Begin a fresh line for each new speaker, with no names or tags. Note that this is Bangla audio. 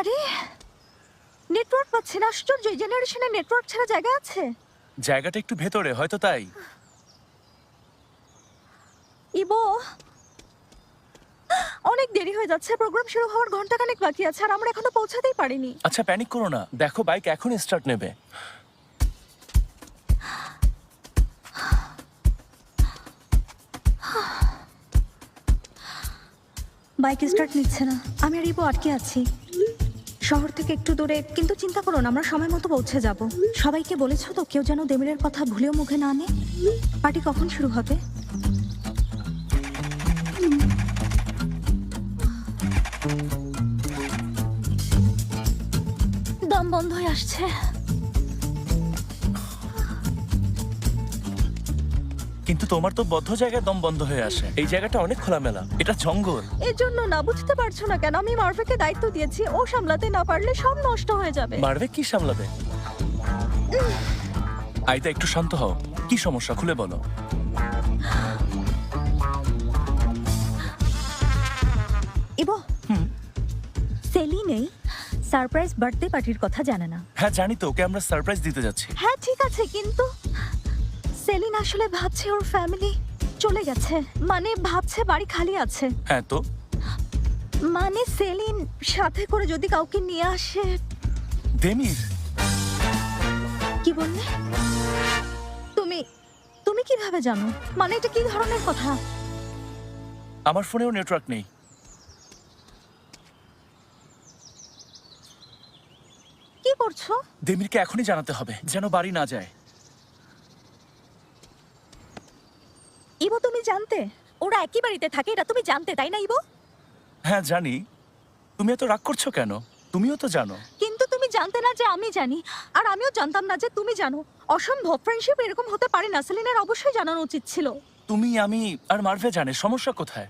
আরে নেটওয়ার্ক পাচ্ছে না, আশ্চর্য। এই জেনারেশনে নেটওয়ার্ক ছাড়া জায়গা আছে?
জায়গাটা একটু ভেতরে, হয়তো তাই।
ইবো, অনেক দেরি হয়ে যাচ্ছে। প্রোগ্রাম শুরু হওয়ার ঘন্টাখানেক বাকি আছে আর আমরা এখনো পৌঁছাতেই পারিনি।
আচ্ছা প্যানিক করো না, দেখো বাইক এখন স্টার্ট নেবে।
বাইক স্টার্ট নিচ্ছে না। আমি আর ইবো আটকে আছি শহর থেকে একটু দূরে। কিন্তু চিন্তা করো না, আমরা সময় মতো পৌঁছে যাব। সবাইকে বলেছো তো কেউ যেন দেমিরের কথা ভুলেও মুখে না আনে? পার্টি কখন শুরু হবে? দম বন্ধ হয়ে আসছে।
কিন্তু তোমার তো বদ্ধ জায়গায় দম বন্ধ হয়ে আসে। এই জায়গাটা অনেক খোলামেলা, এটা জঙ্গল।
এর জন্য না, বুঝতে পারছো না কেন? আমি মার্ভেকে দায়িত্ব দিয়েছি, ও সামলাতে না পারলে সব নষ্ট হয়ে যাবে।
মারবে কি সামলাবে? আইতা একটু শান্ত হও, কি সমস্যা খুলে বলো।
ইবো, সেলি নেই, সারপ্রাইজ বার্থডে পার্টির কথা জানে না।
হ্যাঁ জানি তো, ওকে আমরা সারপ্রাইজ দিতে যাচ্ছি।
হ্যাঁ ঠিক আছে, কিন্তু সেলিন আসলে ভাবছে ওর ফ্যামিলি চলে গেছে। মানে ভাবছে বাড়ি খালি আছে।
হ্যাঁ তো
মানে সেলিন সাথে করে যদি কাউকে নিয়ে আসে।
দেমির?
কি বললে তুমি? তুমি কিভাবে জানো? মানে এটা কি ধরনের কথা?
আমার ফোনেও নেটওয়ার্ক নেই।
কি করছো?
দেমিরকে এখনই জানাতে হবে, যেন বাড়ি না যায়।
ইবো, তুমি জানতে ওরা একই বাড়িতে থাকে? এটা তুমি জানতে, তাই না ইবো?
হ্যাঁ জানি। তুমি এত রাগ করছো কেন? তুমিও তো জানো।
কিন্তু তুমি জানতে না যে আমি জানি, আর আমিও জানতাম না যে তুমি জানো। অসম্ভব। ফ্রেন্ডশিপ এরকম হতে পারে না। সেলিনের অবশ্যই জানানো উচিত ছিল।
তুমি, আমি আর মার্ভে জানে, সমস্যা কোথায়?